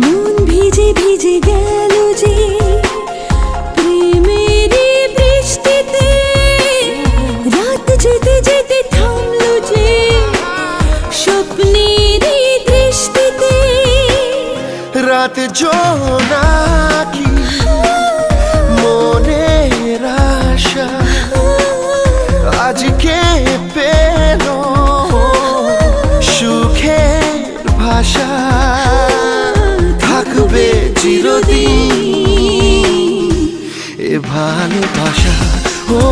মন ভিজে ভিজে গেল যে প্রেমেরই বৃষ্টিতে, রাত যেতে যেতে থামলো যে স্বপ্নেরই দৃষ্টিতে। রাত জোনাকি মনের আশা আজকে পেল সুখের ভাষা, থাকবে চিরদিন এ ভালোবাসা। ও